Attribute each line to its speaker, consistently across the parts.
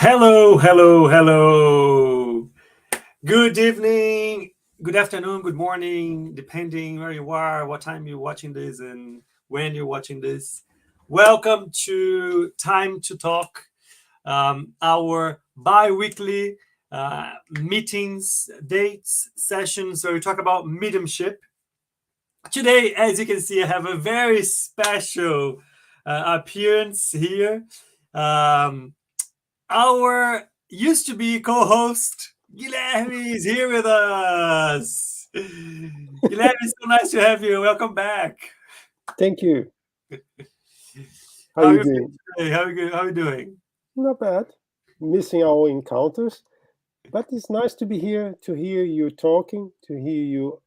Speaker 1: Hello, hello, hello. Good evening, good afternoon, good morning, depending where you are, what time you're watching this, and when you're watching this. Welcome to Time to Talk, our bi weekly meetings, dates, sessions where we talk about mediumship. Today, as you can see, I have a very special appearance here. Um, our used to be co-host Guilherme is here with us. Guilherme, it's so nice to have you. Welcome back.
Speaker 2: Thank you. How
Speaker 1: How are
Speaker 2: you
Speaker 1: you feeling
Speaker 2: doing?
Speaker 1: today? How are you doing?
Speaker 2: Not bad. Missing our encounters, but it's nice to be here to hear you talking, to hear you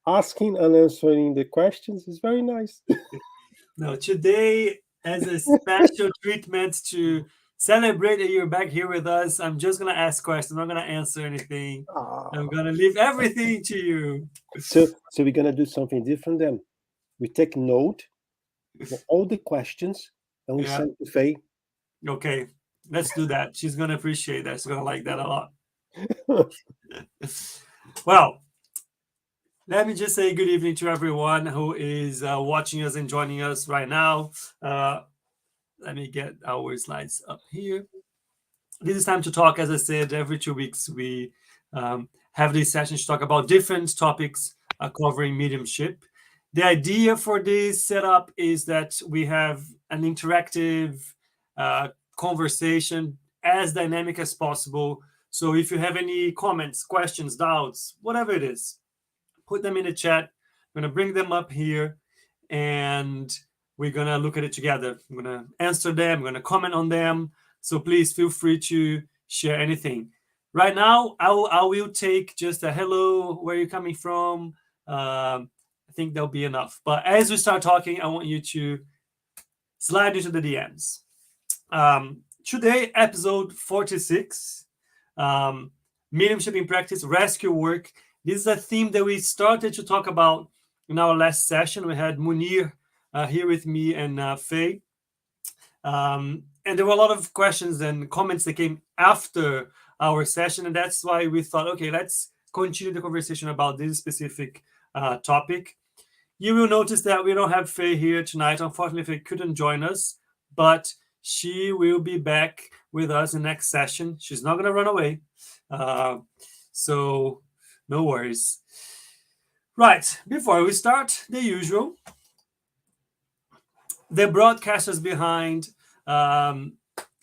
Speaker 2: asking and answering the questions. It's very nice.
Speaker 1: No, today, as a special treatment to celebrate that you're back here with us, I'm just gonna ask questions. I'm not gonna answer anything. I'm
Speaker 2: Ah.
Speaker 1: gonna leave everything to you.
Speaker 2: So we're gonna do something different then. We take note of all the questions and we
Speaker 1: Yeah.
Speaker 2: send to Faye.
Speaker 1: Okay. Let's do that. She's gonna appreciate that. She's gonna like that a lot. Well, let me just say good evening to everyone who is watching us and joining us right now. Let me get our slides up here. This is Time to Talk. As I said, every 2 weeks we have these sessions to talk about different topics covering mediumship. The idea for this setup is that we have an interactive conversation as dynamic as possible. So if you have any comments, questions, doubts, whatever it is, put them in the chat. I'm going to bring them up here and we're going to look at it together. I'm going to answer them, I'm going to comment on them. So please feel free to share anything. Right now, I will take just a hello, where you're coming from. I think that'll be enough. But as we start talking, I want you to slide into the DMs. Today, episode 46, mediumship in practice, rescue work. This is a theme that we started to talk about in our last session. We had Munir here with me and Faye. And there were a lot of questions and comments that came after our session. And that's why we thought, okay, let's continue the conversation about this specific topic. You will notice that we don't have Faye here tonight. Unfortunately, Faye couldn't join us, but she will be back with us in the next session. She's not going to run away. So no worries. Right, before we start, the usual. The broadcasters behind Time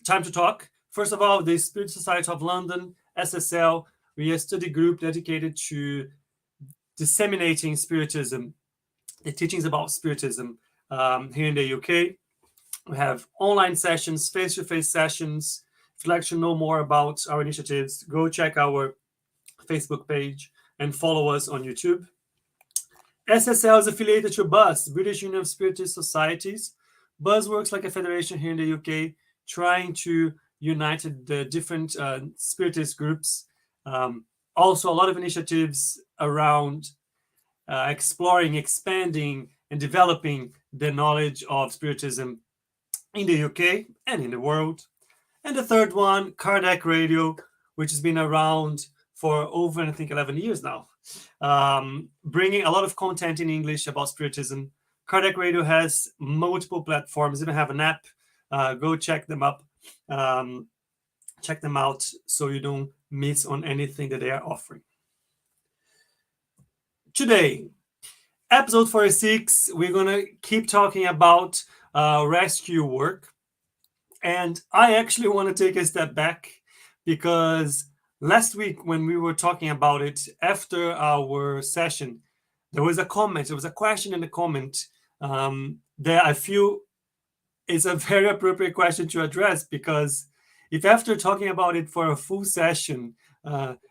Speaker 1: to Talk. First of all, the Spirit Society of London, SSL. We are a study group dedicated to disseminating Spiritism, the teachings about Spiritism here in the UK. We have online sessions, face-to-face sessions. If you'd like to know more about our initiatives, go check our Facebook page and follow us on YouTube. SSL is affiliated to BUS, British Union of Spiritist Societies. BUS works like a federation here in the UK, trying to unite the different Spiritist groups. Also, a lot of initiatives around exploring, expanding, and developing the knowledge of Spiritism in the UK and in the world. And the third one, Kardec Radio, which has been around for over, I think, 11 years now, bringing a lot of content in English about Spiritism. Kardec Radio has multiple platforms, even have an app. Go check them up. Check them out so you don't miss on anything that they are offering. Today, episode 46, we're going to keep talking about rescue work. And I actually want to take a step back because last week when we were talking about it after our session, there was a comment, there was a question in the comment that I feel is a very appropriate question to address, because if after talking about it for a full session,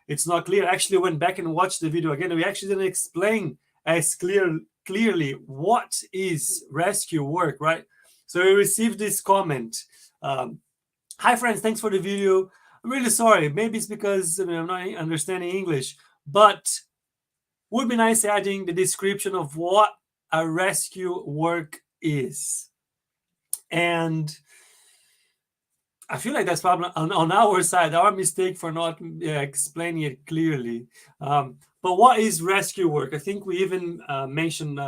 Speaker 1: it's not clear, I actually went back and watched the video again. We actually didn't explain as clearly what is rescue work, right? So we received this comment. Hi friends, thanks for the video. I'm really sorry. Maybe it's because I'm not understanding English, but would be nice adding the description of what a rescue work is. And I feel like that's probably on our side, our mistake for not explaining it clearly. But what is rescue work? I think we even mentioned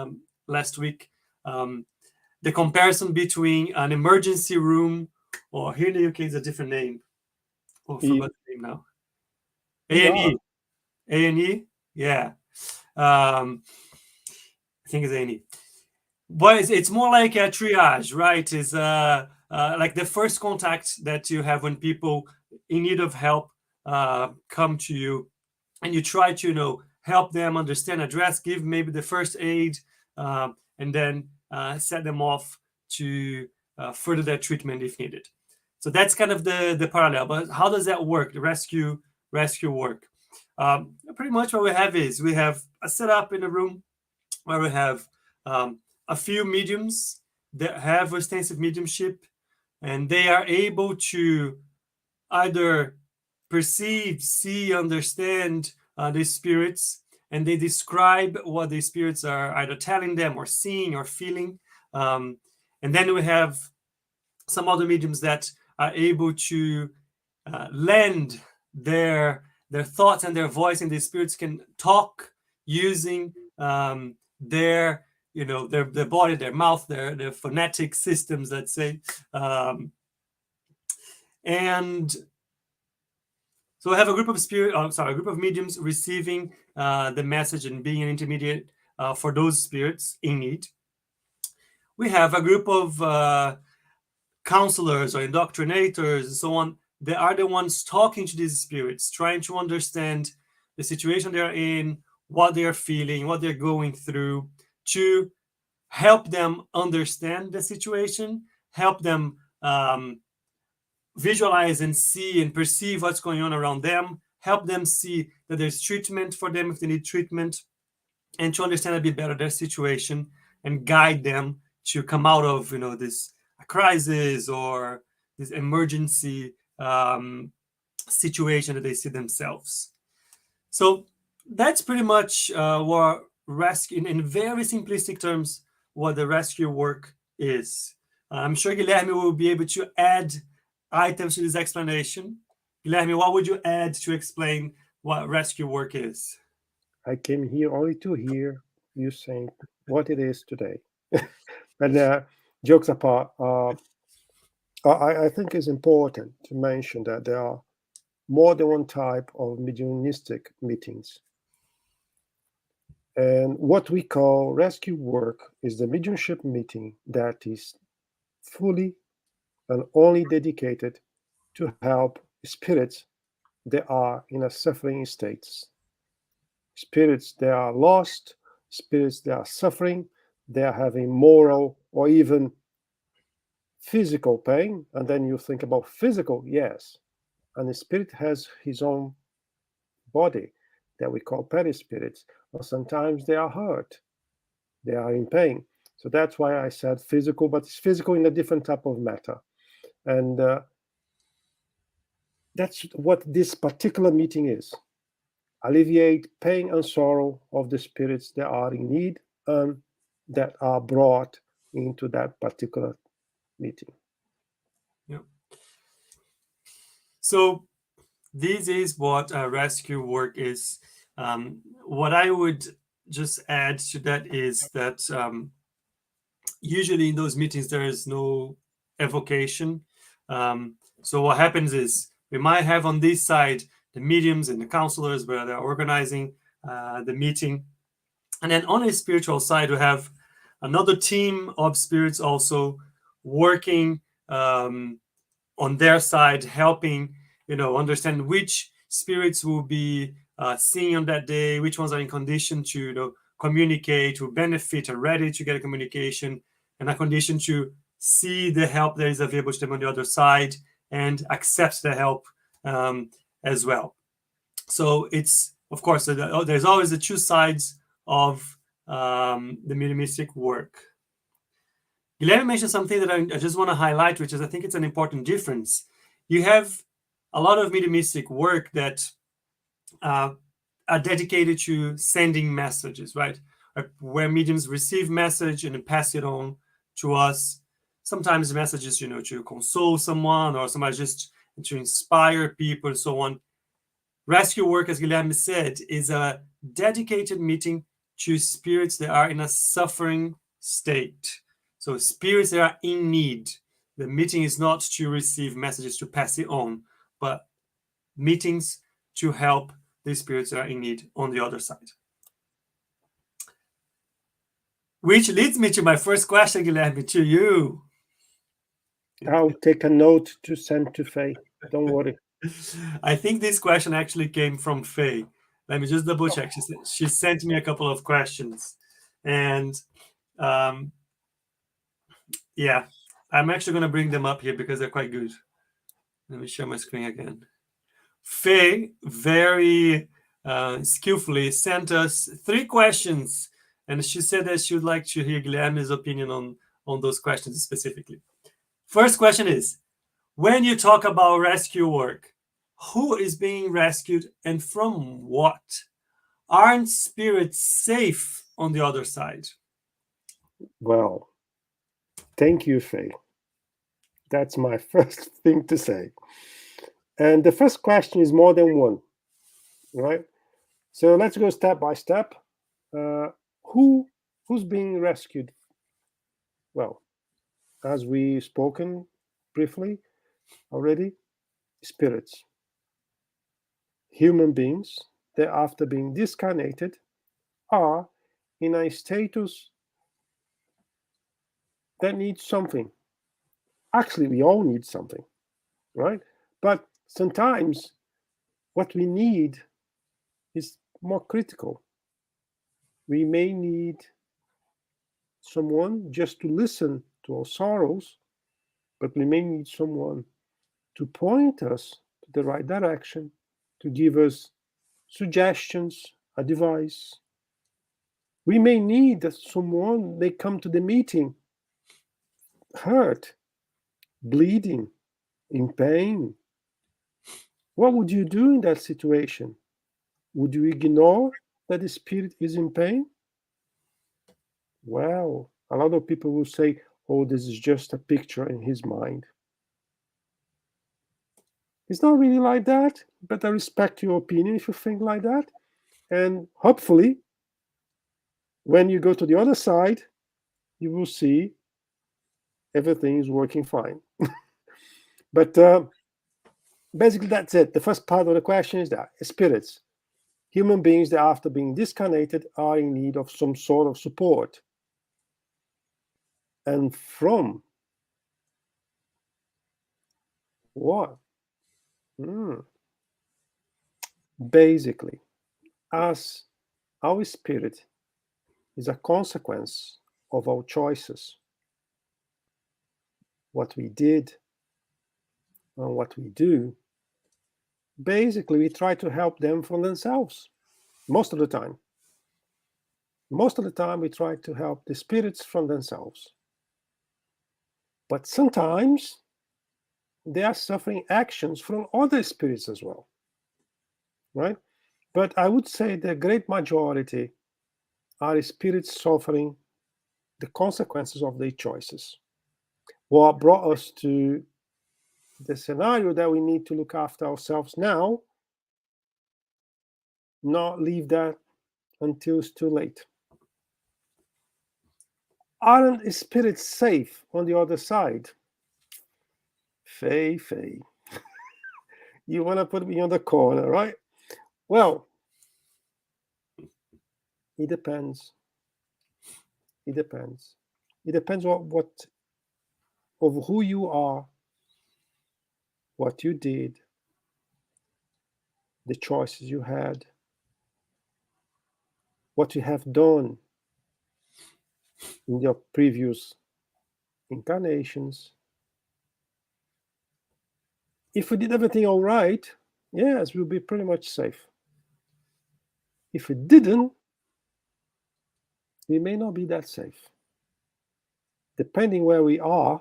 Speaker 1: last week the comparison between an emergency room, or here in the UK, it's a different name. Oh, I forgot the name now. A&E. A&E? Yeah. I think it's A&E. But it's more like a triage, right? It's like the first contact that you have when people in need of help come to you, and you try to help them understand, address, give maybe the first aid, and then set them off to further their treatment if needed. So that's kind of the parallel. But how does that work? The rescue work. Pretty much what we have is we have a setup in a room where we have a few mediums that have extensive mediumship, and they are able to either perceive, see, understand the spirits, and they describe what the spirits are either telling them or seeing or feeling. And then we have some other mediums that are able to lend their thoughts and their voice, and the spirits can talk using their body, their mouth, their phonetic systems, let's say. And so we have a group of mediums receiving the message and being an intermediate for those spirits in need. We have a group of counselors or indoctrinators and so on. They are the ones talking to these spirits, trying to understand the situation they're in, what they're feeling, what they're going through, to help them understand the situation, help them visualize and see and perceive what's going on around them, help them see that there's treatment for them if they need treatment, and to understand a bit better their situation and guide them to come out of this crisis or this emergency situation that they see themselves. So that's pretty much what rescue, in very simplistic terms, what the rescue work is. I'm sure Guilherme will be able to add items to this explanation. Guilherme, what would you add to explain what rescue work is?
Speaker 2: I came here only to hear you saying what it is today. And jokes apart, I think it's important to mention that there are more than one type of mediumistic meetings. And what we call rescue work is the mediumship meeting that is fully and only dedicated to help spirits that are in a suffering states. Spirits that are lost, spirits that are suffering, they are having moral or even physical pain. And then you think about physical, yes. And the spirit has his own body that we call perispirits. Or sometimes they are hurt, they are in pain. So that's why I said physical, but it's physical in a different type of matter. And that's what this particular meeting is. Alleviate pain and sorrow of the spirits that are in need and that are brought into that particular meeting.
Speaker 1: Yeah. So this is what rescue work is. What I would just add to that is that usually in those meetings there is no evocation. So what happens is we might have on this side the mediums and the counselors where they're organizing the meeting, and then on a spiritual side we have another team of spirits also working on their side, helping understand which spirits will be seeing on that day, which ones are in condition to communicate, to benefit, are ready to get a communication, and a condition to see the help that is available to them on the other side and accept the help as well. So it's, of course, there's always the two sides of the mediumistic work. Guilherme mentioned something that I just want to highlight, which is I think it's an important difference. You have a lot of mediumistic work that are dedicated to sending messages, right? Where mediums receive message and pass it on to us. sometimes messages, to console someone, or sometimes just to inspire people and so on. Rescue work, as Guilherme said, is a dedicated meeting to spirits that are in a suffering state. So spirits that are in need. The meeting is not to receive messages to pass it on, but meetings to help the spirits that are in need on the other side. Which leads me to my first question, Guilherme, to you.
Speaker 2: I'll take a note to send to Faye. Don't worry.
Speaker 1: I think this question actually came from Faye. Let me just double check. She sent me a couple of questions. And yeah, I'm actually going to bring them up here because they're quite good. Let me share my screen again. Faye very skillfully sent us 3 questions. And she said that she would like to hear Guilherme's opinion on those questions specifically. First question is, when you talk about rescue work, who is being rescued and from what? Aren't spirits safe on the other side?
Speaker 2: Well, thank you, Faye. That's my first thing to say. And the first question is more than one, right? So let's go step by step. Who's being rescued? Well, as we've spoken briefly already, spirits. Human beings that after being discarnated are in a status that needs something. Actually, we all need something, right? But sometimes what we need is more critical. We may need someone just to listen to our sorrows, but we may need someone to point us to the right direction, to give us suggestions, advice. We may need that someone may come to the meeting hurt, bleeding, in pain. What would you do in that situation? Would you ignore that the spirit is in pain? Well, a lot of people will say, oh, this is just a picture in his mind. It's not really like that, but I respect your opinion if you think like that. And hopefully, when you go to the other side, you will see everything is working fine. But basically, that's it. The first part of the question is that spirits, human beings that after being discarnated are in need of some sort of support. And from what? Basically, as our spirit is a consequence of our choices, what we did and what we do, basically we try to help them from themselves most of the time. Most of the time we try to help the spirits from themselves. But sometimes they are suffering actions from other spirits as well, right? But I would say the great majority are spirits suffering the consequences of their choices. What brought us to the scenario that we need to look after ourselves now, not leave that until it's too late. Aren't spirits safe on the other side? Faye, you want to put me on the corner, right? Well, it depends. It depends. It depends what of who you are, what you did, the choices you had, what you have done in your previous incarnations. If we did everything all right, yes, we'll be pretty much safe. If we didn't, we may not be that safe. Depending where we are,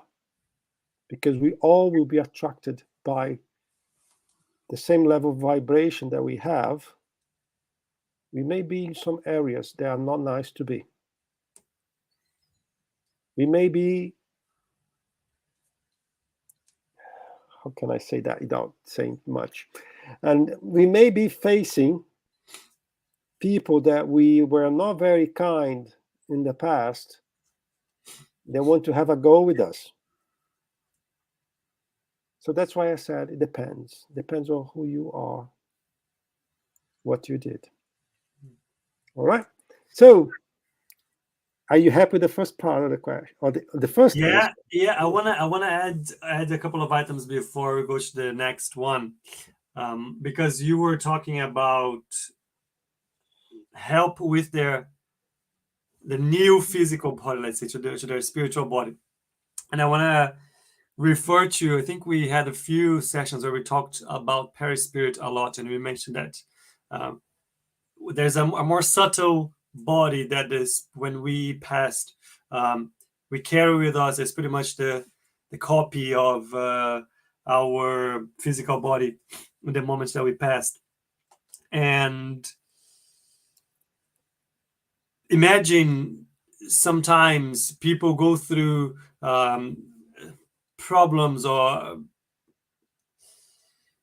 Speaker 2: because we all will be attracted by the same level of vibration that we have, we may be in some areas that are not nice to be. We may be how can I say that without saying much? And we may be facing people that we were not very kind in the past. They want to have a go with us. So that's why I said it depends. Depends on who you are, what you did. All right. So, are you happy with the first part of the question, or the first answer?
Speaker 1: Yeah. I wanna add a couple of items before we go to the next one, because you were talking about help with the new physical body, let's say, to their spiritual body, and I wanna refer to, I think we had a few sessions where we talked about perispirit a lot, and we mentioned that um, there's a more subtle body that is, when we passed, we carry with us as pretty much the copy of our physical body in the moments that we passed. And imagine sometimes people go through problems or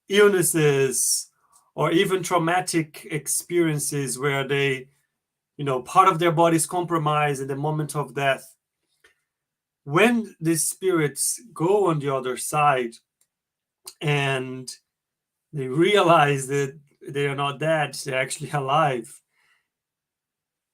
Speaker 1: illnesses or even traumatic experiences where they, part of their body is compromised in the moment of death. When the spirits go on the other side and they realize that they are not dead, they're actually alive,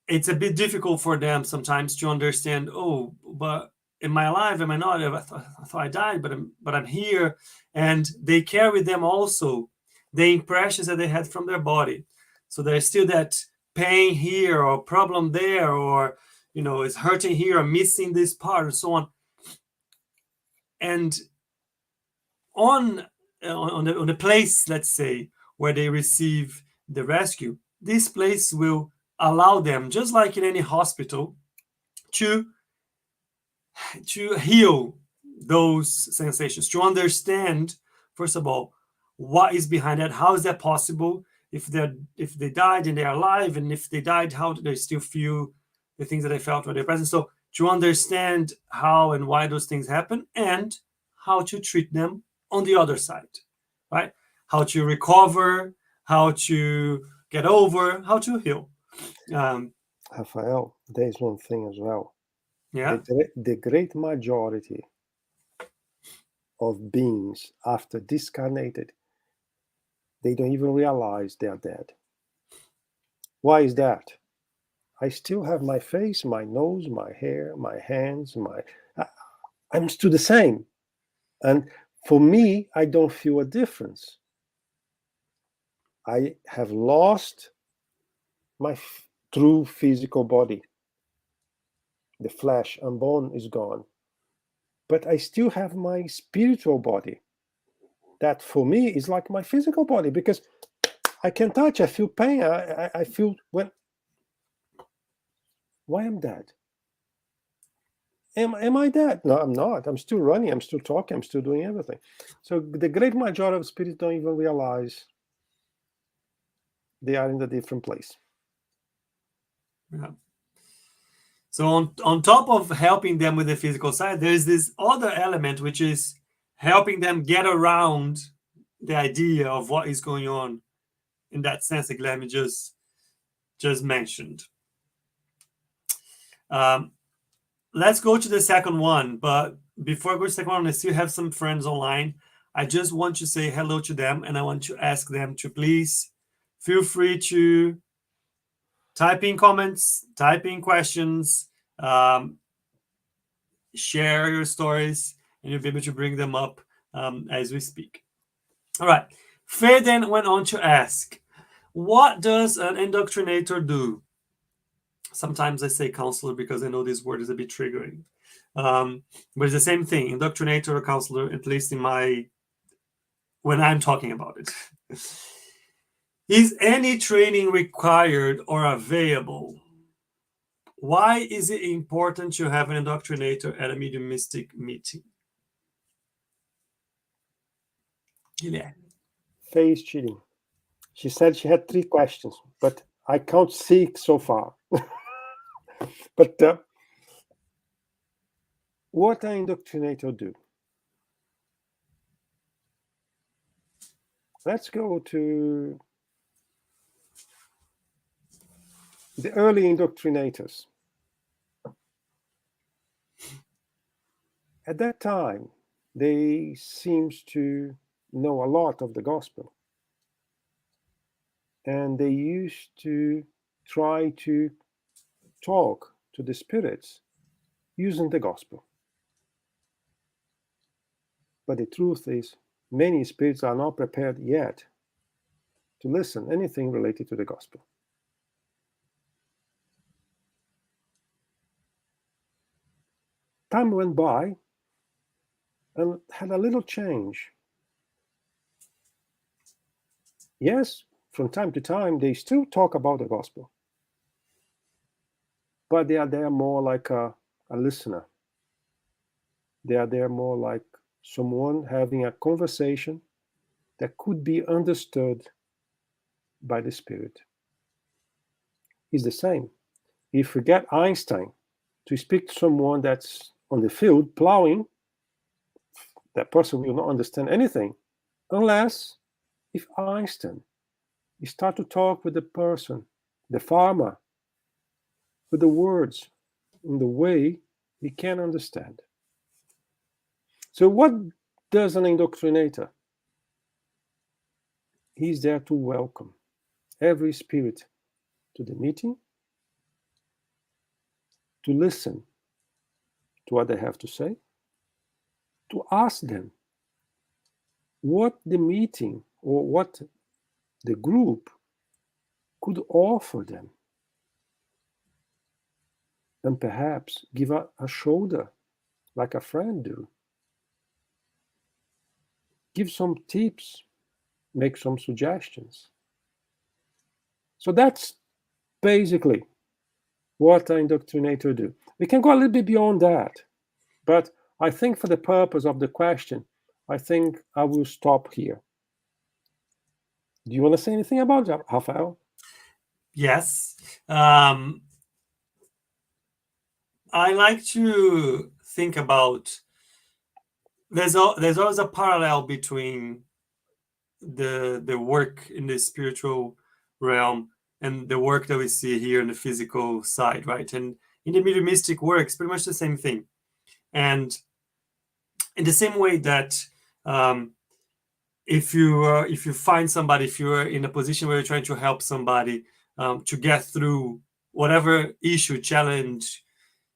Speaker 1: it's a bit difficult for them sometimes to understand, oh, but am I alive? Am I not? I thought I died, but I'm here. And they carry with them also the impressions that they had from their body. So there's still that pain here or problem there, or it's hurting here or missing this part and so on. And on the place, let's say, where they receive the rescue, this place will allow them, just like in any hospital, to heal those sensations, to understand, first of all, what is behind that. How is that possible? If they died and they're alive, and if they died, how do they still feel the things that they felt when they're present? So to understand how and why those things happen, and how to treat them on the other side, right? How to recover, how to get over, how to heal.
Speaker 2: Rafael, there's one thing as well.
Speaker 1: Yeah.
Speaker 2: The great majority of beings after discarnated, they don't even realize they are dead. Why is that? I still have my face, my nose, my hair, my hands, I'm still the same. And for me, I don't feel a difference. I have lost my true physical body. The flesh and bone is gone. But I still have my spiritual body. That for me is like my physical body, because I can touch, I feel pain, I feel why I'm dead? Am I dead? No, I'm not. I'm still running, I'm still talking, I'm still doing everything. So the great majority of spirits don't even realize they are in a different place.
Speaker 1: Yeah. So on top of helping them with the physical side, there's this other element, which is helping them get around the idea of what is going on in that sense that Guilherme just mentioned. Let's go to the second one. But before I go to the second one, I still have some friends online. I just want to say hello to them, and I want to ask them to please feel free to type in comments, type in questions, share your stories, and you'll be able to bring them up as we speak. All right. Faye then went on to ask, what does an indoctrinator do? Sometimes I say counselor because I know this word is a bit triggering. But it's the same thing, indoctrinator or counselor, at least when I'm talking about it. Is any training required or available? Why is it important to have an indoctrinator at a mediumistic meeting? Guilherme.
Speaker 2: Faye is cheating. She said she had 3 questions, but I count 6 so far. But what an indoctrinator do? let's go to the early indoctrinators. At that time, they seems to know a lot of the gospel. And they used to try to talk to the spirits using the gospel. But the truth is, many spirits are not prepared yet to listen anything related to the gospel. Time went by and had a little change. Yes, from time to time, they still talk about the gospel, but they are there more like a listener. They are there more like someone having a conversation that could be understood by the spirit. It's the same. If we get Einstein to speak to someone that's on the field plowing, that person will not understand anything unless if Einstein start to talk with the person, the farmer, with the words in the way he can understand. So what does an indoctrinator? He's there to welcome every spirit to the meeting, to listen to what they have to say, to ask them what the meeting or what the group could offer them, and perhaps give a shoulder like a friend do. Give some tips, make some suggestions. So that's basically what an indoctrinator do. We can go a little bit beyond that, but I think for the purpose of the question, I think I will stop here. Do you want to say anything about that, Rafael?
Speaker 1: Yes. I like to think about there's always a parallel between the work in the spiritual realm and the work that we see here in the physical side, right? And in the mediumistic work, it's pretty much the same thing. And in the same way that if you find somebody, if you're in a position where you're trying to help somebody to get through whatever issue, challenge,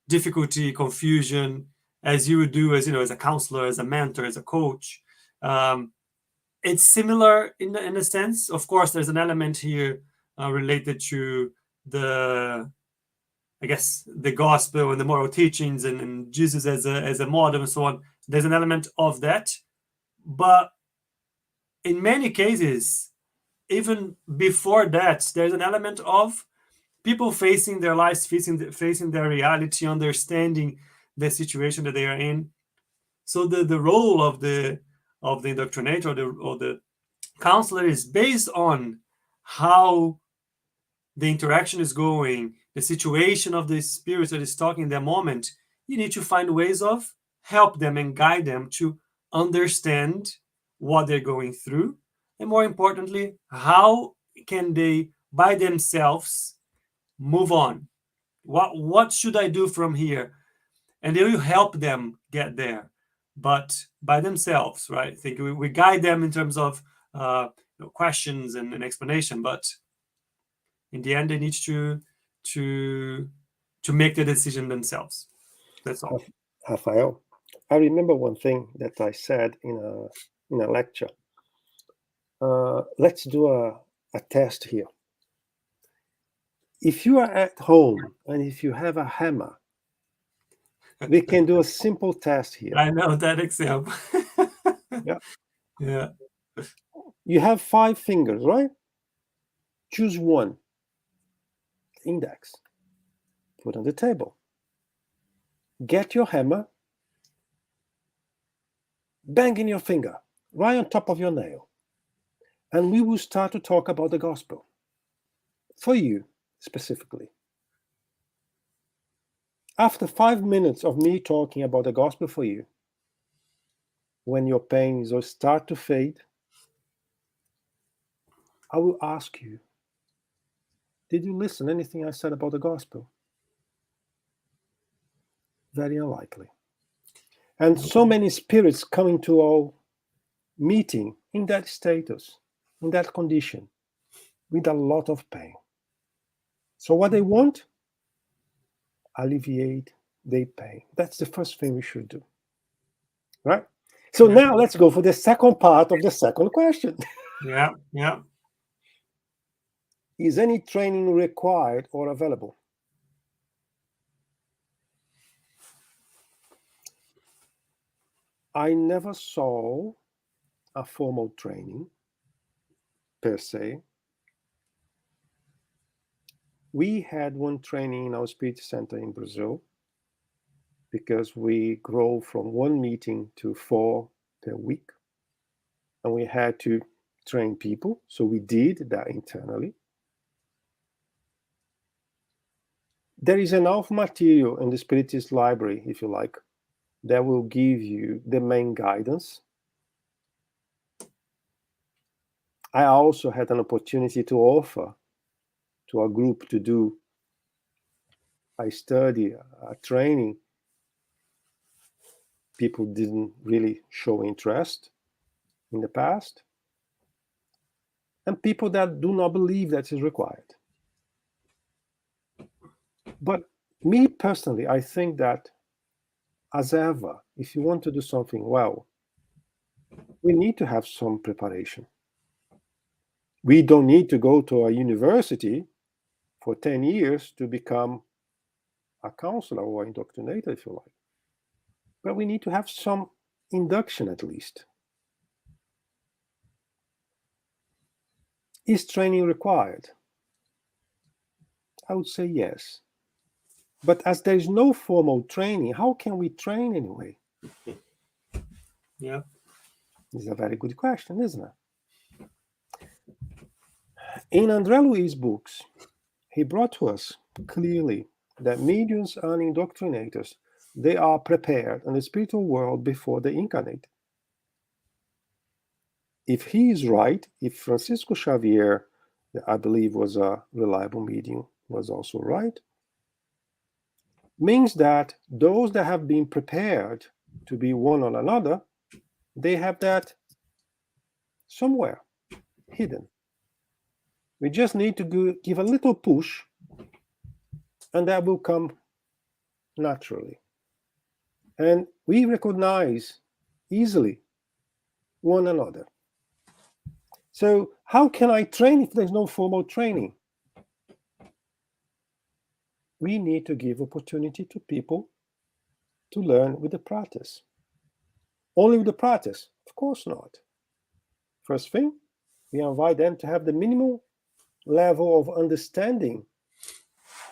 Speaker 1: difficulty, confusion, as you would do as a counselor, as a mentor, as a coach, it's similar in a sense. Of course, there's an element here related to the gospel and the moral teachings and Jesus as a model and so on. There's an element of that, but in many cases, even before that, there's an element of people facing their lives, facing their reality, understanding the situation that they are in. So the role of the indoctrinator or the counselor is based on how the interaction is going, the situation of the spirit that is talking in that moment. You need to find ways of help them and guide them to understand what they're going through, and more importantly, how can they by themselves move on. What should I do from here? And they will help them get there, but by themselves, right? I think we guide them in terms of questions and explanation, but in the end, they need to make the decision themselves. That's all.
Speaker 2: Rafael, I remember one thing that I said in a lecture. Let's do a test here. If you are at home and if you have a hammer, we can do a simple test here.
Speaker 1: I know that example.
Speaker 2: Yeah.
Speaker 1: Yeah.
Speaker 2: You have 5 fingers, right? Choose one. Index. Put on the table. Get your hammer. Bang in your finger, right on top of your nail. And we will start to talk about the gospel. For you, specifically. After 5 minutes of me talking about the gospel for you, when your pains will start to fade, I will ask you, did you listen to anything I said about the gospel? Very unlikely. And so many spirits coming to our meeting in that status, in that condition, with a lot of pain. So what they want? Alleviate their pain. That's the first thing we should do. Right? So now let's go for the second part of the second question.
Speaker 1: Yeah.
Speaker 2: Is any training required or available? I never saw a formal training per se. We had one training in our spirit center in Brazil because we grow from one meeting to 4 per week. And we had to train people. So we did that internally. There is enough material in the Spiritist library, if you like, that will give you the main guidance. I also had an opportunity to offer to a group to do a study, a training. People didn't really show interest in the past. And people that do not believe that is required. But me personally, I think that as ever, if you want to do something well, we need to have some preparation. We don't need to go to a university for 10 years to become a counselor or indoctrinator, if you like. But we need to have some induction at least. Is training required? I would say yes. But as there is no formal training, how can we train anyway?
Speaker 1: Yeah.
Speaker 2: It's a very good question, isn't it? In André Louis' books, he brought to us clearly that mediums and indoctrinators, they are prepared in the spiritual world before they incarnate. If he is right, if Francisco Xavier, I believe was a reliable medium, was also right, means that those that have been prepared to be one on another, they have that somewhere hidden. We just need to give a little push, and that will come naturally. And we recognize easily one another. So how can I train if there's no formal training? We need to give opportunity to people to learn with the practice. Only with the practice? Of course not. First thing, we invite them to have the minimal level of understanding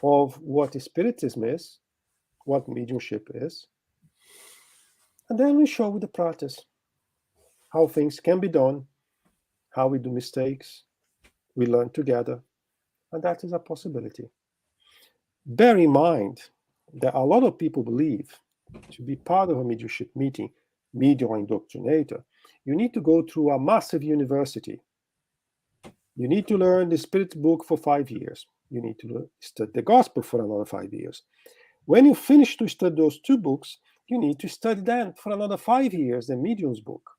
Speaker 2: of what spiritism is, what mediumship is, and then we show with the practice how things can be done, how we do mistakes, we learn together, and that is a possibility. Bear in mind that a lot of people believe to be part of a mediumship meeting, medium or indoctrinator, you need to go through a massive university. You need to learn the Spirit book for 5 years. You need to study the Gospel for another 5 years. When you finish to study those 2 books, you need to study then for another 5 years the Medium's book.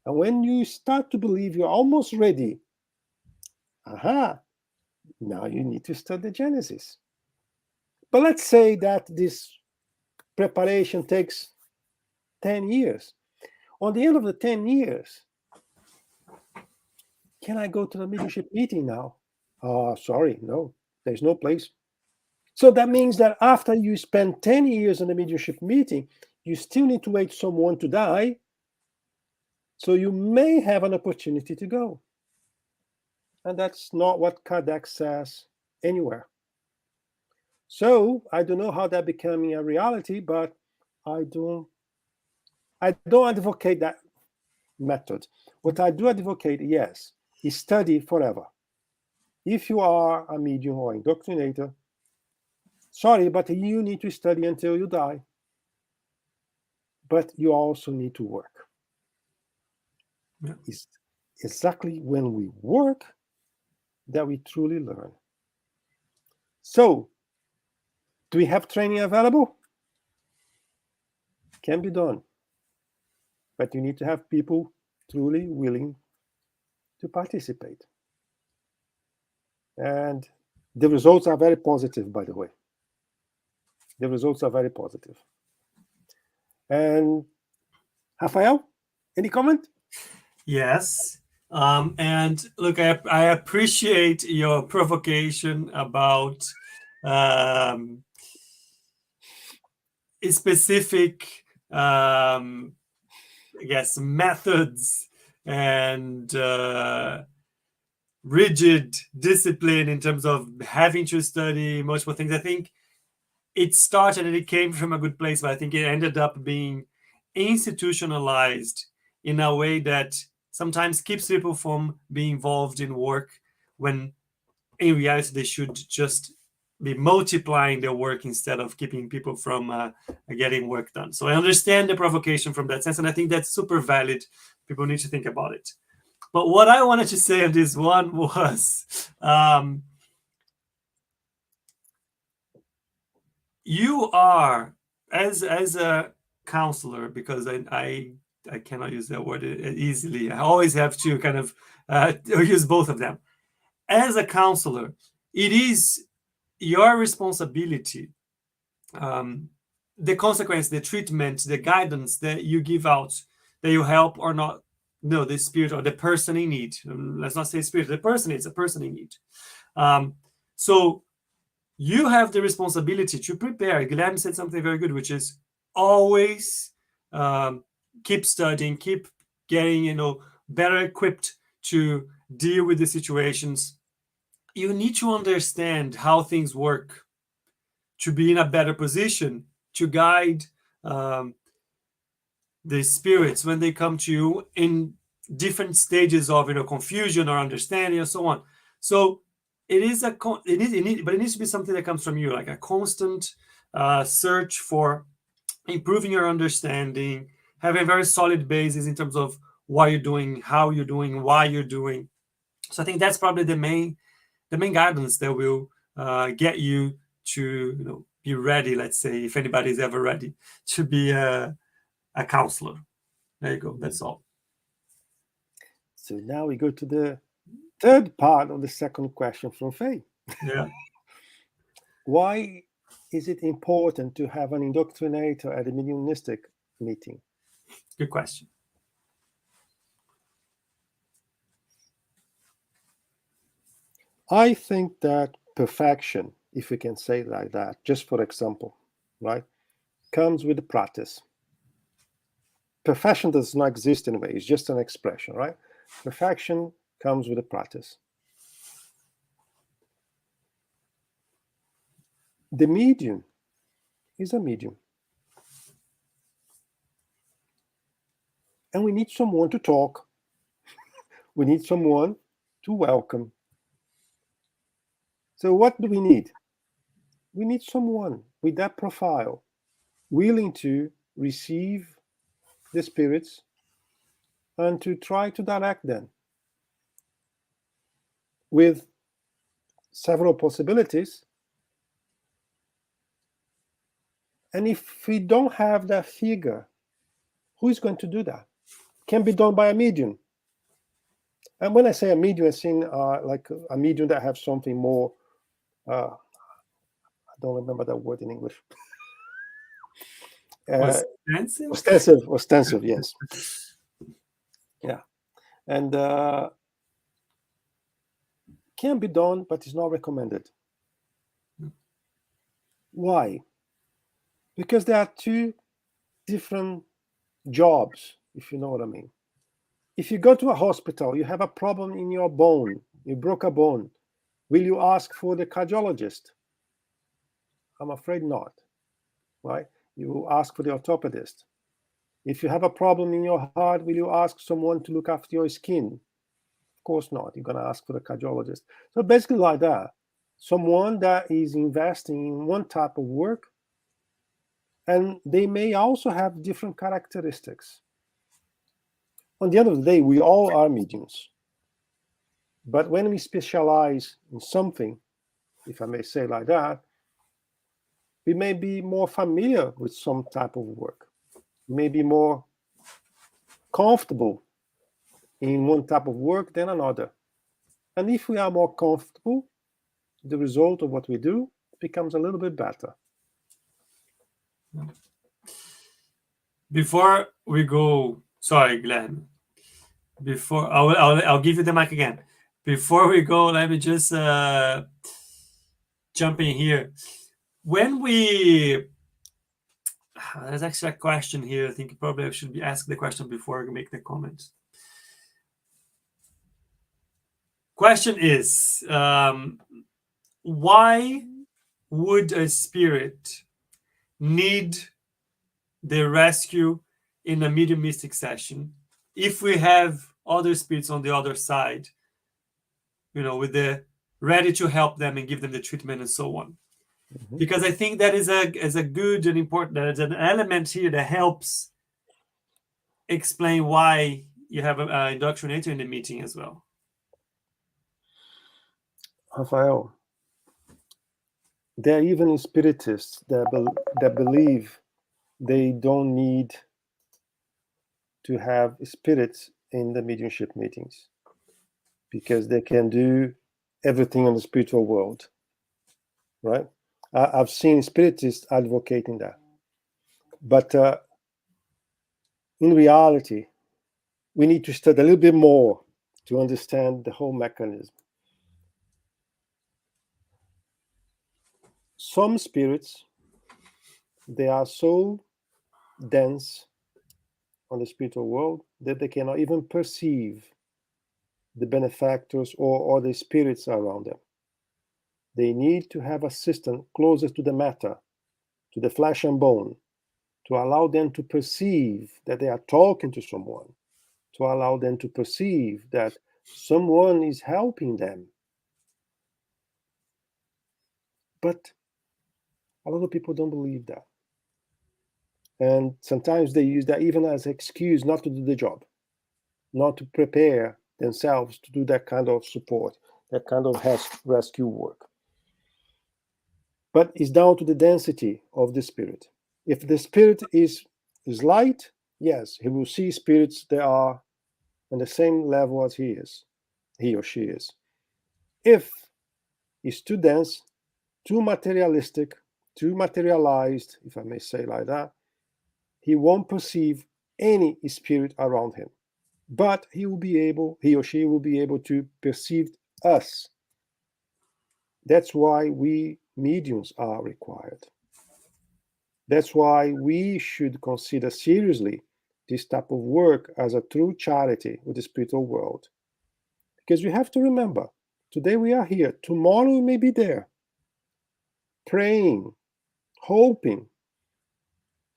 Speaker 2: And when you start to believe you're almost ready, now you need to study Genesis. But let's say that this preparation takes 10 years. On the end of the 10 years, can I go to the mediumship meeting now? Sorry, no, there's no place. So that means that after you spend 10 years in the mediumship meeting, you still need to wait someone to die. So you may have an opportunity to go. And that's not what Kardec says anywhere. So I don't know how that becoming a reality, but I don't advocate that method. What I do advocate, yes, is study forever. If you are a medium or indoctrinator, sorry, but you need to study until you die. But you also need to work.
Speaker 1: Yeah.
Speaker 2: exactly when we work that we truly learn. So, do we have training available? Can be done. But you need to have people truly willing to participate. And the results are very positive, by the way. The results are very positive. And Rafael, any comment?
Speaker 1: Yes. And look, I appreciate your provocation about specific, I guess, methods and rigid discipline in terms of having to study multiple things. I think it started and it came from a good place, but I think it ended up being institutionalized in a way that sometimes keeps people from being involved in work when in reality they should just be multiplying their work instead of keeping people from getting work done. So I understand the provocation from that sense, and I think that's super valid. People need to think about it. But what I wanted to say on this one was you are, as a counselor, because I cannot use that word easily. I always have to kind of use both of them. As a counselor, it is your responsibility, the consequence, the treatment, the guidance that you give out, that you help or not, no, the spirit or the person in need. Let's not say spirit, the person is a person in need. So you have the responsibility to prepare. Guilherme said something very good, which is always keep studying, keep getting, better equipped to deal with the situations. You need to understand how things work to be in a better position to guide the spirits when they come to you in different stages of confusion or understanding and so on. So it is but it needs to be something that comes from you, like a constant search for improving your understanding, having a very solid basis in terms of what you're doing, how you're doing, why you're doing. So I think that's probably the main guidance that will get you to be ready. Let's say, if anybody's ever ready to be a counselor. There you go. That's all.
Speaker 2: So now we go to the third part of the second question from Faye.
Speaker 1: Yeah.
Speaker 2: Why is it important to have an indoctrinator at a mediumistic meeting?
Speaker 1: Good question.
Speaker 2: I think that perfection, if we can say it like that, just for example, right, comes with the practice. Perfection does not exist anyway. It's just an expression, right? Perfection comes with the practice. The medium is a medium. And we need someone to talk. We need someone to welcome. So what do we need? We need someone with that profile, willing to receive the spirits and to try to direct them with several possibilities. And if we don't have that figure, who is going to do that? Can be done by a medium. And when I say a medium, I mean like a medium that has something more, I don't remember that word in English. Ostensive, yes. Yeah. And can be done, but it's not recommended. Why? Because there are two different jobs, if you know what I mean. If you go to a hospital, you have a problem in your bone, you broke a bone, will you ask for the cardiologist? I'm afraid not, right? You ask for the orthopedist. If you have a problem in your heart, will you ask someone to look after your skin? Of course not. You're going to ask for the cardiologist. So basically like that, someone that is investing in one type of work, and they may also have different characteristics. on the end of the day, we all are mediums. But when we specialize in something, if I may say like that, we may be more familiar with some type of work, maybe more comfortable in one type of work than another. And if we are more comfortable, the result of what we do becomes a little bit better.
Speaker 1: Before we go, sorry, Glenn. Before I'll give you the mic again. Before we go, let me just jump in here. When we there's actually a question here. I think probably I should be asked the question before I make the comments. Question is, why would a spirit need the rescue in a mediumistic session if we have other spirits on the other side, with the ready to help them and give them the treatment and so on? Mm-hmm. Because I think that is a good and important, there's an element here that helps explain why you have an indoctrinator in the meeting as well.
Speaker 2: Rafael, there are even spiritists that believe they don't need to have spirits in the mediumship meetings because they can do everything in the spiritual world, right? I've seen spiritists advocating that. But in reality, we need to study a little bit more to understand the whole mechanism. Some spirits, they are so dense on the spiritual world that they cannot even perceive the benefactors or the spirits around them. They need to have assistance closer to the matter, to the flesh and bone, to allow them to perceive that they are talking to someone, to allow them to perceive that someone is helping them. But a lot of people don't believe that. And sometimes they use that even as an excuse not to do the job, not to prepare themselves to do that kind of support, that kind of rescue work. But it's down to the density of the spirit. If the spirit is light, yes, he will see spirits that are on the same level as he or she is. If it's too dense, too materialistic, too materialized, if I may say like that, he won't perceive any spirit around him. But he or she will be able to perceive us. That's why we mediums are required. That's why we should consider seriously this type of work as a true charity with the spiritual world. Because we have to remember, today we are here, tomorrow we may be there, praying, hoping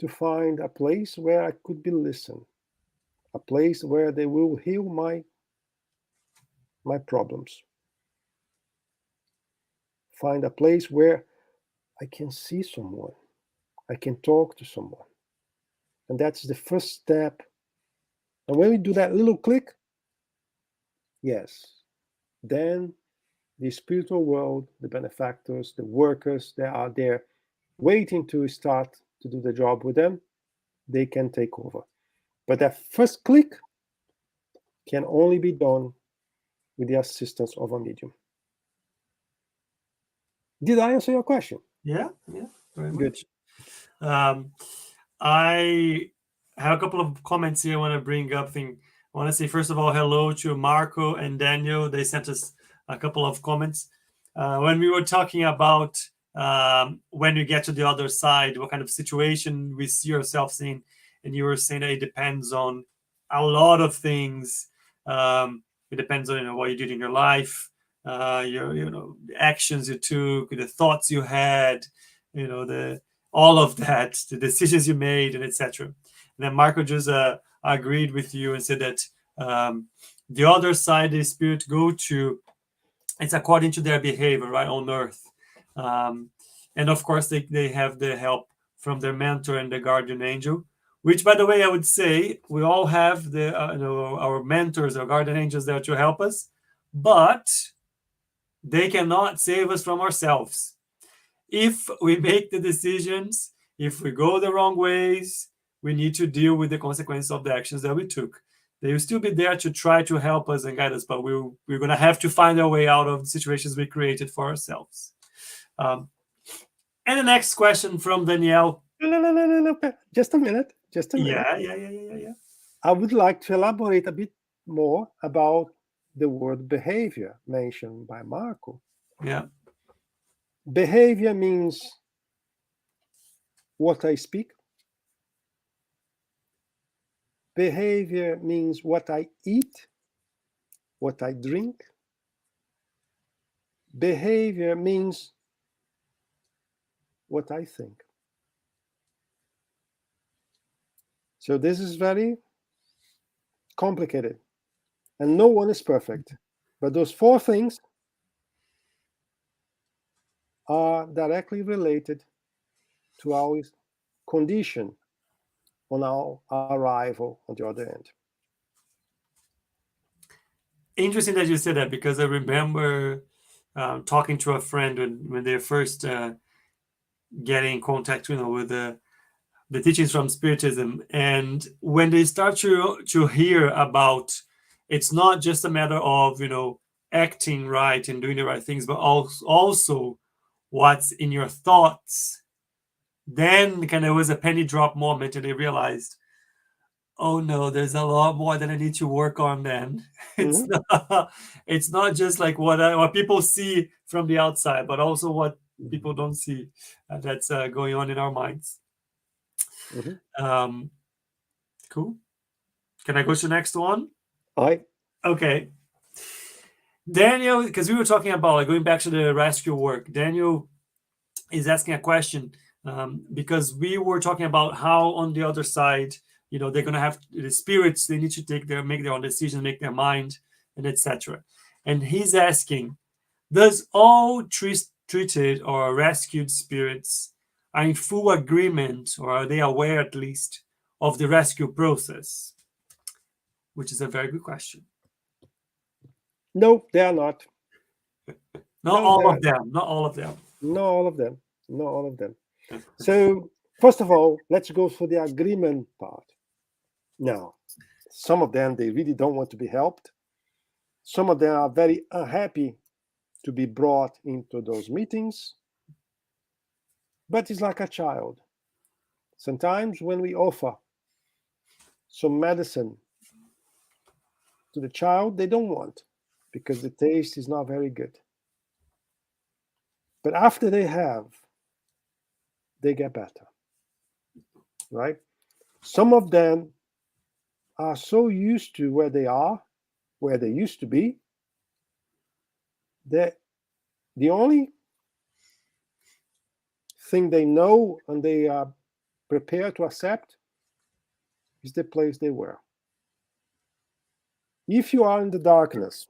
Speaker 2: to find a place where I could be listened, a place where they will heal my problems. Find a place where I can see someone, I can talk to someone. And that's the first step. And when we do that little click, yes, then the spiritual world, the benefactors, the workers that are there waiting to start to do the job with them, they can take over. But that first click can only be done with the assistance of a medium. Did I answer your question?
Speaker 1: Yeah, very
Speaker 2: good.
Speaker 1: I have a couple of comments here I want to bring up. I want to say, first of all, hello to Marco and Daniel. They sent us a couple of comments. When we were talking about when you get to the other side, what kind of situation we see ourselves in, and you were saying that it depends on a lot of things. It depends on what you did in your life, your the actions you took, the thoughts you had, all of that, the decisions you made, and etc. And then Marco just agreed with you and said that the other side the spirit go to, it's according to their behavior, right, on earth. And of course, they have the help from their mentor and the guardian angel, which, by the way, I would say we all have our mentors, our guardian angels there to help us, but they cannot save us from ourselves. If we make the decisions, if we go the wrong ways, we need to deal with the consequences of the actions that we took. They will still be there to try to help us and guide us, but we're going to have to find our way out of the situations we created for ourselves. And the next question from Danielle.
Speaker 2: No. Just a minute.
Speaker 1: Yeah.
Speaker 2: I would like to elaborate a bit more about the word behavior mentioned by Marco.
Speaker 1: Yeah.
Speaker 2: Behavior means what I speak. Behavior means what I eat, what I drink. Behavior means what I think. So this is very complicated, and no one is perfect. But those four things are directly related to our condition on our arrival on the other end.
Speaker 1: Interesting that you said that, because I remember talking to a friend when they first getting in contact, with the teachings from Spiritism, and when they start to hear about, it's not just a matter of acting right and doing the right things, but also what's in your thoughts. Then kind of was a penny drop moment, and they realized, oh no, there's a lot more that I need to work on. Then it's not just like what people see from the outside, but also what people don't see that's going on in our minds. Cool. Can I go to the next one? Okay. Daniel, because we were talking about going back to the rescue work, Daniel is asking a question because we were talking about how on the other side, they're going to have the spirits, they need to make their own decisions, make their mind, and etc. And he's asking, does all treated or rescued spirits are in full agreement, or are they aware at least of the rescue process? Which is a very good question.
Speaker 2: No, they are not.
Speaker 1: Not all of them.
Speaker 2: Not all of them. So, first of all, let's go for the agreement part. Now, some of them, they really don't want to be helped. Some of them are very unhappy to be brought into those meetings. But it's like a child. Sometimes when we offer some medicine to the child, they don't want, because the taste is not very good. But after they get better, right? Some of them are so used to where they used to be, that the only thing they know and they are prepared to accept is the place they were. If you are in the darkness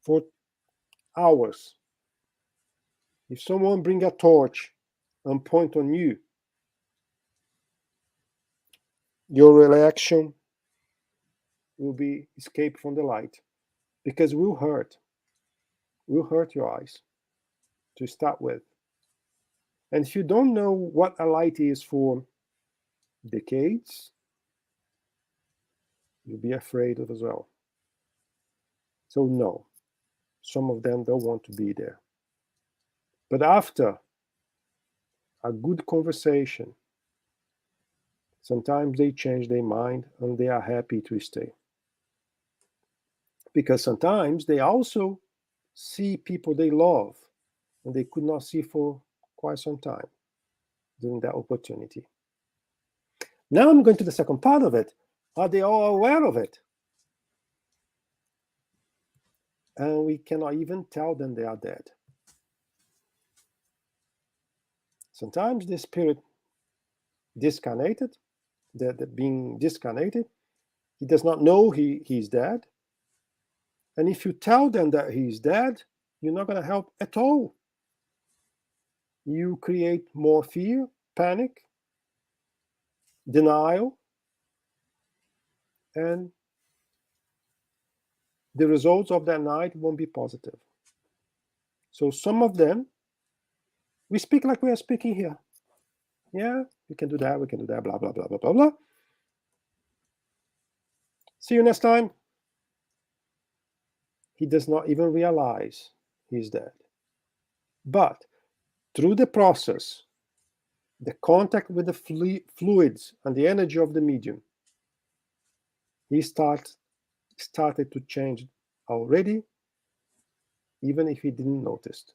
Speaker 2: for hours, if someone bring a torch and point on you, your reaction will be escape from the light, because it will hurt your eyes to start with. And if you don't know what a light is for decades, you'll be afraid of as well. So no, some of them don't want to be there. But after a good conversation, sometimes they change their mind and they are happy to stay. Because sometimes they also see people they love and they could not see for quite some time during that opportunity. Now I'm going to the second part of it. Are they all aware of it? And we cannot even tell them they are dead. Sometimes the spirit discarnated, that being discarnated, he does not know he's dead. And if you tell them that he's dead, you're not going to help at all. You create more fear, panic, denial, and the results of that night won't be positive. So some of them, we speak like we are speaking here. Yeah, we can do that, blah, blah, blah, blah, blah, blah. See you next time. He does not even realize he's dead. But through the process, the contact with the fluids and the energy of the medium, he started to change already, even if he didn't notice.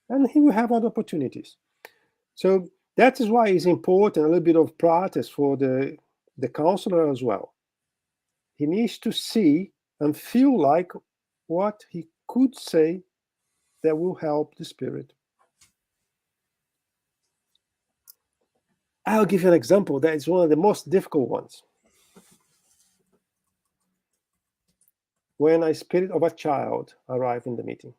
Speaker 2: And he will have other opportunities. So that is why it's important, a little bit of practice for the counselor as well. He needs to see and feel like what he could say that will help the spirit. I'll give you an example that is one of the most difficult ones. When a spirit of a child arrived in the meeting.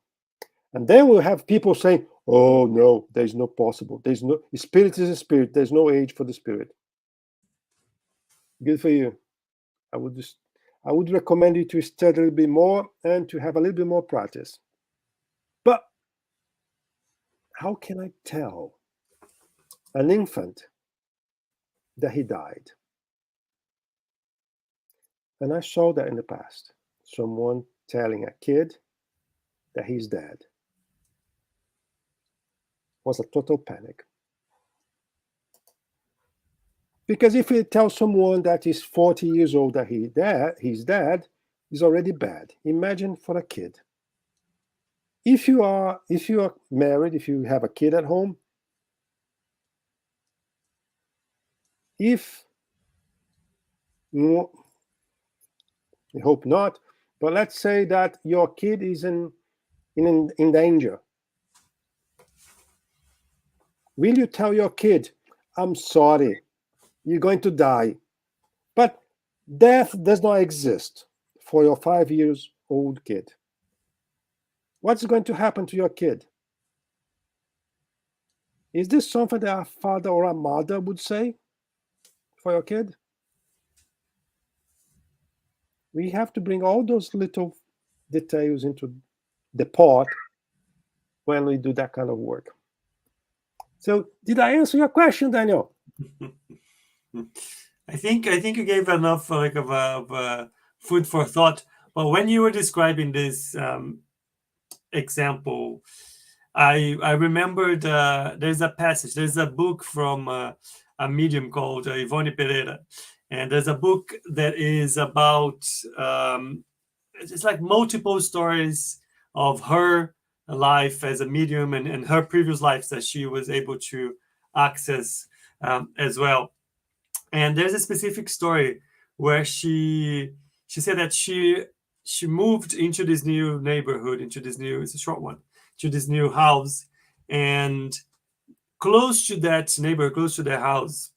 Speaker 2: And then we'll have people saying, oh no, there's no possible. There's no, spirit is a spirit. There's no age for the spirit. Good for you. I would recommend you to study a little bit more and to have a little bit more practice. But how can I tell an infant that he died? And I saw that in the past. Someone telling a kid that he's dead. Was a total panic. Because if you tell someone that is 40 years old that he's dead, is already bad. Imagine for a kid. If you are married, if you have a kid at home, if I hope not, but let's say that your kid is in danger. Will you tell your kid, I'm sorry, you're going to die? But death does not exist for your 5-year-old kid. What's going to happen to your kid? Is this something that a father or a mother would say for your kid? We have to bring all those little details into the pot when we do that kind of work. So, did I answer your question, Daniel?
Speaker 1: I think you gave enough food for thought. But when you were describing this example, I remembered there's a passage. There's a book from a medium called Ivone Pereira, and there's a book that is about it's like multiple stories of her life as a medium and her previous lives that she was able to access as well. And there's a specific story where she said that she moved into this new neighborhood, it's a short one, to this new house, and close to that neighborhood, close to their house.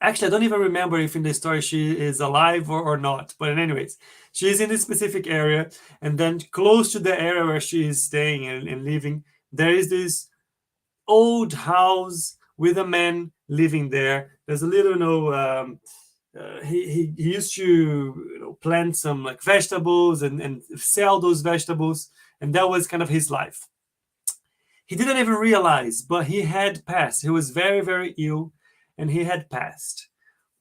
Speaker 1: Actually, I don't even remember if in the story she is alive or not. But anyways, she's in this specific area, and then close to the area where she is staying and living, there is this old house with a man living there. There's a little, he used to plant some like vegetables and sell those vegetables, and that was kind of his life. He didn't even realize, but he had passed. He was very, very ill, and he had passed.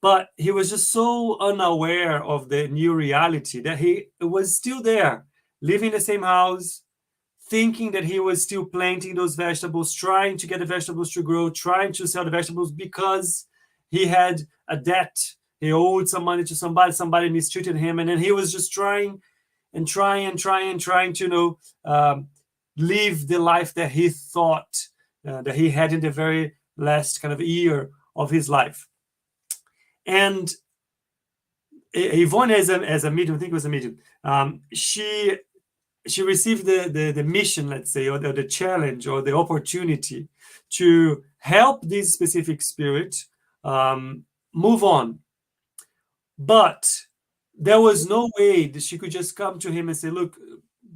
Speaker 1: But he was just so unaware of the new reality that he was still there, living in the same house, thinking that he was still planting those vegetables, trying to get the vegetables to grow, trying to sell the vegetables because he had a debt. He owed some money to somebody mistreated him, and then he was just trying to live the life that he thought that he had in the very last kind of year of his life. And Yvonne, as a medium, I think it was a medium, she received the mission, let's say, or the challenge or the opportunity to help this specific spirit move on. But there was no way that she could just come to him and say, look,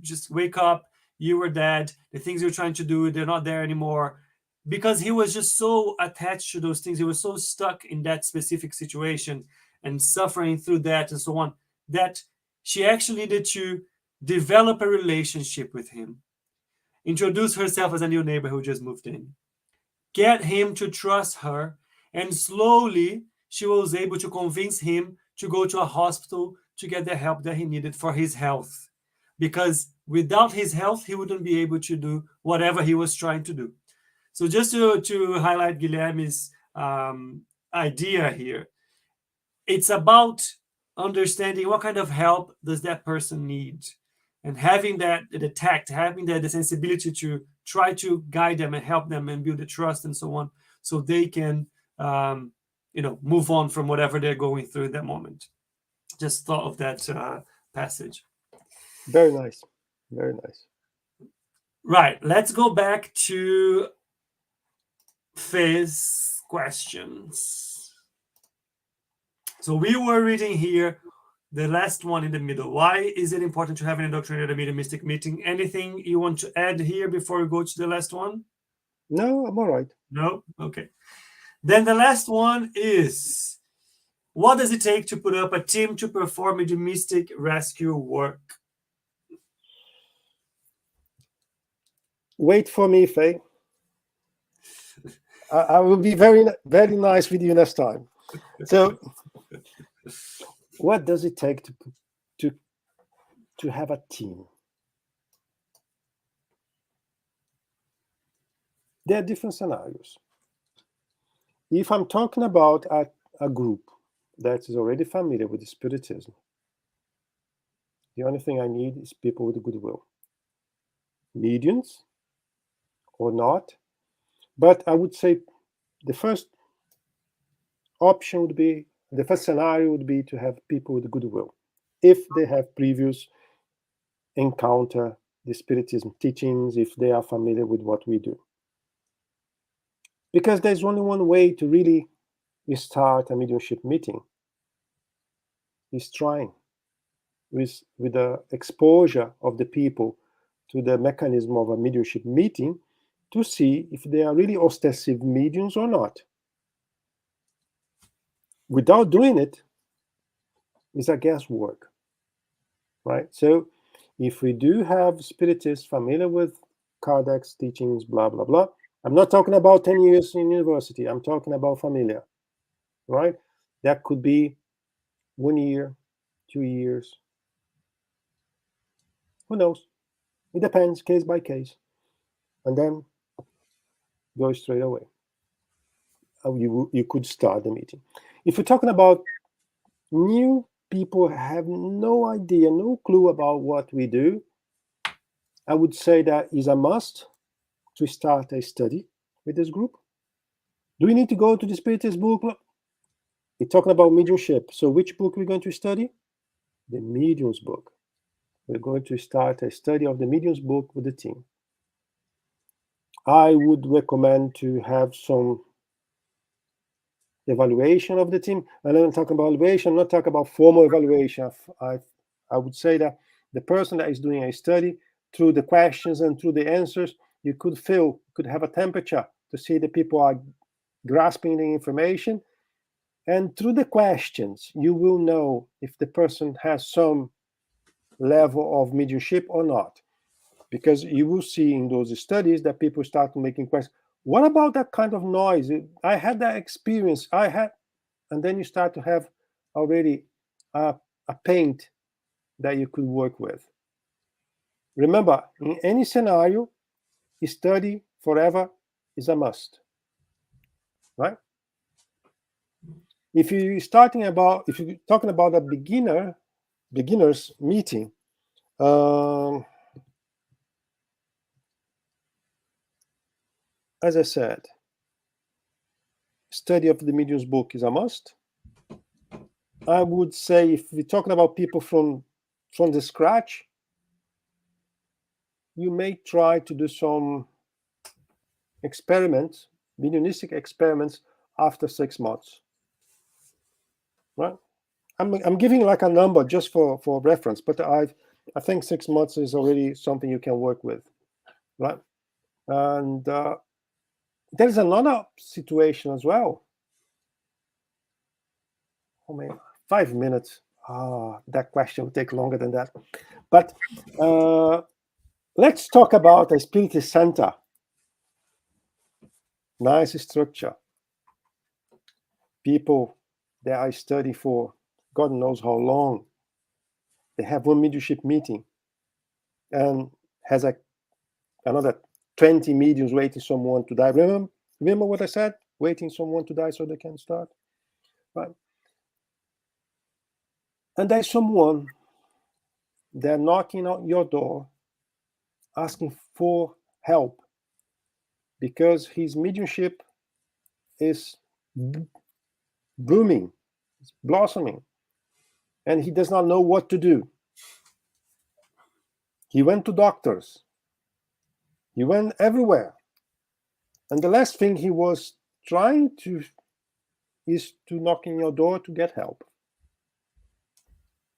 Speaker 1: just wake up. You were dead. The things you're trying to do, they're not there anymore. because he was just so attached to those things. He was so stuck in that specific situation and suffering through that and so on, that she actually needed to develop a relationship with him, introduce herself as a new neighbor who just moved in, get him to trust her, and slowly she was able to convince him to go to a hospital to get the help that he needed for his health. Because without his health, he wouldn't be able to do whatever he was trying to do. So just to highlight Guilherme's idea here, it's about understanding what kind of help does that person need, and having that the tact, having the sensibility to try to guide them and help them and build the trust and so on, so they can move on from whatever they're going through in that moment. Just thought of that passage.
Speaker 2: Very nice. Very nice.
Speaker 1: Right. Let's go back to Faye's questions. So we were reading here the last one in the middle. Why is it important to have an indoctrinated mediumistic meeting? Anything you want to add here before we go to the last one?
Speaker 2: No, I'm all right.
Speaker 1: No? Okay. Then the last one is, what does it take to put up a team to perform mediumistic rescue work?
Speaker 2: Wait for me, Faye. I will be very, very nice with you next time. So, what does it take to have a team? There are different scenarios. If I'm talking about a group that is already familiar with the Spiritism, the only thing I need is people with goodwill. Mediums or not. But I would say the first option would be, the first scenario would be to have people with goodwill, if they have previous encounter the Spiritism teachings, if they are familiar with what we do. Because there's only one way to really start a mediumship meeting, is trying with the exposure of the people to the mechanism of a mediumship meeting, to see if they are really ostensive mediums or not. Without doing it, it's a guesswork, right? So if we do have spiritists familiar with Kardec's teachings, blah, blah, blah, I'm not talking about 10 years in university, I'm talking about familiar, right? That could be 1 year, 2 years. Who knows? It depends, case by case. And then go straight away. You could start the meeting. If we're talking about new people have no idea, no clue about what we do, I would say that is a must to start a study with this group. Do we need to go to the Spiritist book? We're talking about mediumship. So which book we're going to study? The Medium's book. We're going to start a study of the Medium's book with the team. I would recommend to have some evaluation of the team. And I'm talking about evaluation, I'm not talking about formal evaluation. I would say that the person that is doing a study, through the questions and through the answers, you could feel, could have a temperature to see the people are grasping the information. And through the questions, you will know if the person has some level of mediumship or not. Because you will see in those studies that people start making questions. What about that kind of noise? I had that experience. And then you start to have already a paint that you could work with. Remember, in any scenario, study forever is a must, right? If you're talking about a beginners meeting, as I said, study of the Medium's book is a must. I would say if we're talking about people from the scratch, you may try to do some experiments, mediumistic experiments, after 6 months. Right? I'm giving like a number just for reference, but I think 6 months is already something you can work with, right? And There's another situation as well. Oh man, 5 minutes. That question will take longer than that. But let's talk about a spirit center. Nice structure. People that I study for God knows how long. They have one mediumship meeting and has another 20 mediums waiting someone to die. Remember what I said? Waiting someone to die so they can start. Right? And there's someone, they're knocking on your door, asking for help because his mediumship is blooming, it's blossoming, and he does not know what to do. He went to doctors. He went everywhere. And the last thing he was trying to is to knock on your door to get help.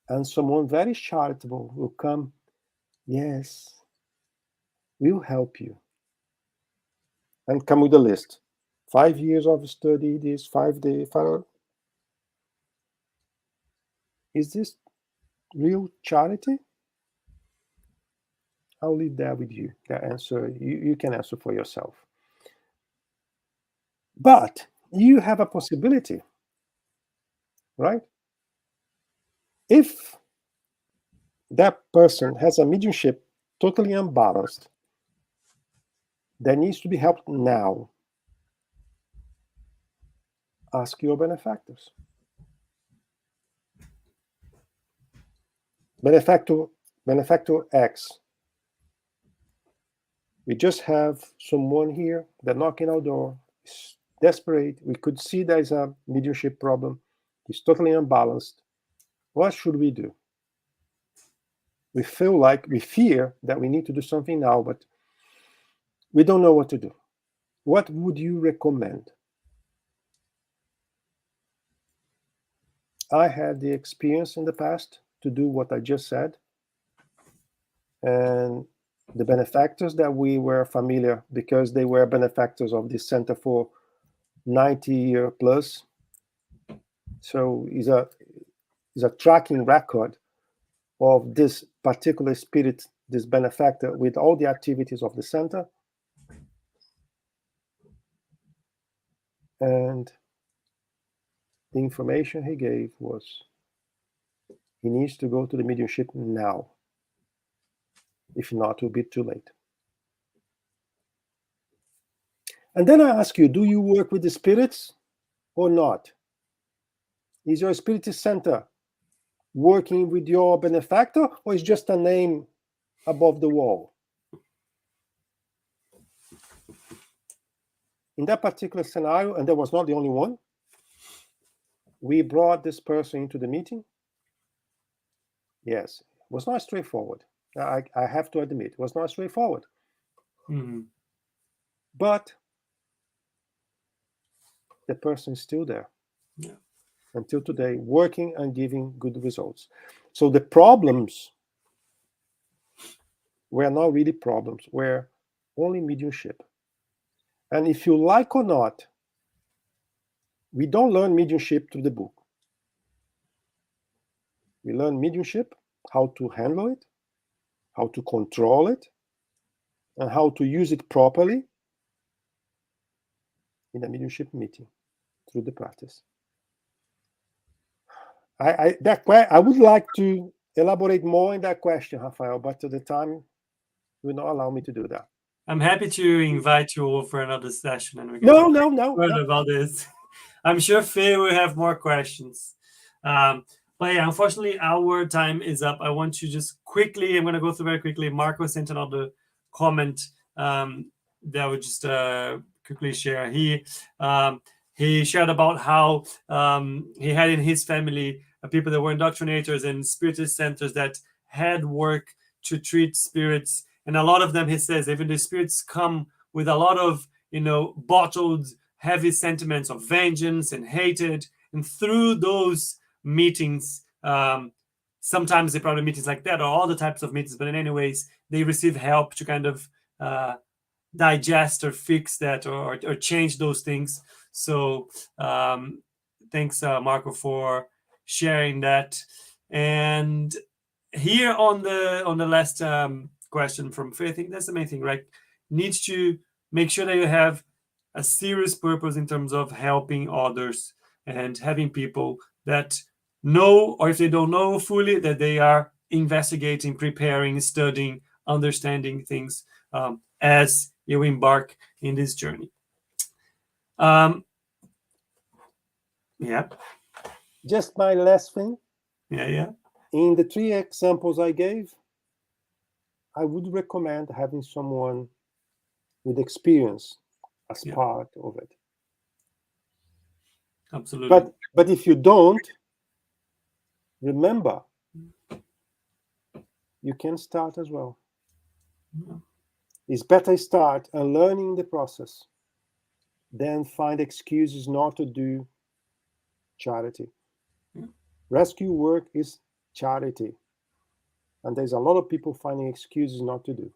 Speaker 2: And someone very charitable will come, yes, we'll help you. And come with a list. 5 years of study, this 5 days. Is this real charity? I'll leave that with you. That answer, you can answer for yourself. But you have a possibility, right? If that person has a mediumship totally unbalanced, that needs to be helped now, ask your benefactors. Benefactor X. We just have someone here that knocking our door, is desperate. We could see there's a mediumship problem. He's totally unbalanced. What should we do? We fear that we need to do something now, but we don't know what to do. What would you recommend? I had the experience in the past to do what I just said. And the benefactors that we were familiar, because they were benefactors of this center for 90 years plus. So it's a tracking record of this particular spirit, this benefactor, with all the activities of the center. And the information he gave was he needs to go to the mediumship now. If not, it will be too late. And then I ask you, do you work with the spirits or not? Is your spirit center working with your benefactor, or is just a name above the wall? In that particular scenario, and that was not the only one, we brought this person into the meeting. Yes, it was not straightforward. I have to admit, it was not straightforward.
Speaker 1: Mm-hmm.
Speaker 2: But the person is still there.
Speaker 1: Yeah.
Speaker 2: Until today, working and giving good results. So the problems were not really problems, were only mediumship. And if you like or not, we don't learn mediumship through the book. We learn mediumship, how to handle it, how to control it, and how to use it properly in a mediumship meeting through the practice. I would like to elaborate more in that question, Rafael, but the time will not allow me to do that.
Speaker 1: I'm happy to invite you over for another session, and we can
Speaker 2: No.
Speaker 1: about this. I'm sure Faye will have more questions. But yeah, unfortunately, our time is up. I want to just quickly, I'm going to go through very quickly. Marco sent another comment that I would just quickly share. He shared about how he had in his family people that were indoctrinators and spiritist centers that had work to treat spirits. And a lot of them, he says, even the spirits come with a lot of, bottled, heavy sentiments of vengeance and hatred. And through those meetings, sometimes they probably meetings like that, or all the types of meetings, but in any ways, they receive help to kind of digest or fix that or change those things. So thanks, Marco, for sharing that. And here on the last question from Faye, I think that's the main thing, right? Needs to make sure that you have a serious purpose in terms of helping others and having people that know, or if they don't know fully, that they are investigating, preparing, studying, understanding things as you embark in this journey. Yeah.
Speaker 2: Just my last thing.
Speaker 1: Yeah.
Speaker 2: In the 3 examples I gave, I would recommend having someone with experience as part of it.
Speaker 1: Absolutely.
Speaker 2: But if you don't, remember, you can start as well.
Speaker 1: Yeah.
Speaker 2: It's better start and learning the process than find excuses not to do charity.
Speaker 1: Yeah.
Speaker 2: Rescue work is charity. And there's a lot of people finding excuses not to do.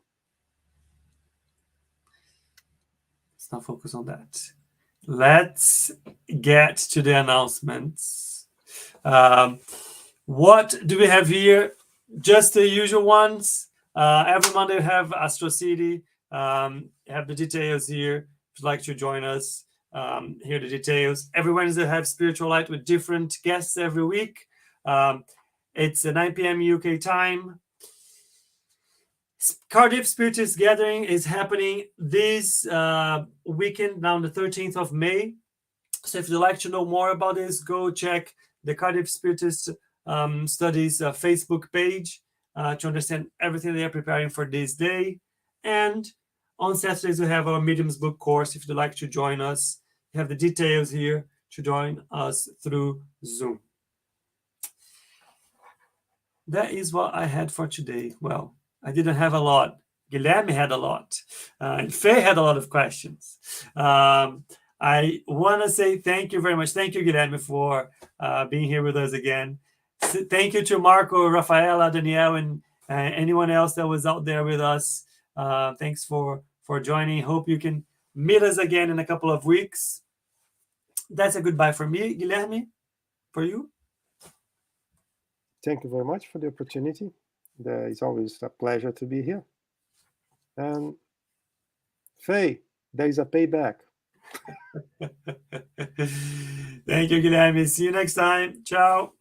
Speaker 1: Let's not focus on that. Let's get to the announcements. What do we have here? Just the usual ones. Every Monday we have Astro City. Have the details here. If you'd like to join us, here are the details. Every Wednesday we have Spiritual Light with different guests every week. It's 9 p.m. UK time. Cardiff Spiritist Gathering is happening this weekend, now on the 13th of May. So if you'd like to know more about this, go check the Cardiff Spiritist Studies Facebook page to understand everything they are preparing for this day. And on Saturdays, we have our Mediums book course. If you'd like to join us, you have the details here to join us through Zoom. That is what I had for today. Well, I didn't have a lot. Guilherme had a lot. And Faye had a lot of questions. I want to say thank you very much. Thank you, Guilherme, for being here with us again. Thank you to Marco, Rafaela, Danielle, and anyone else that was out there with us. Thanks for joining. Hope you can meet us again in a couple of weeks. That's a goodbye for me, Guilherme. For you?
Speaker 2: Thank you very much for the opportunity. It's always a pleasure to be here. And Faye, there is a payback.
Speaker 1: Thank you, Guilherme. See you next time. Ciao.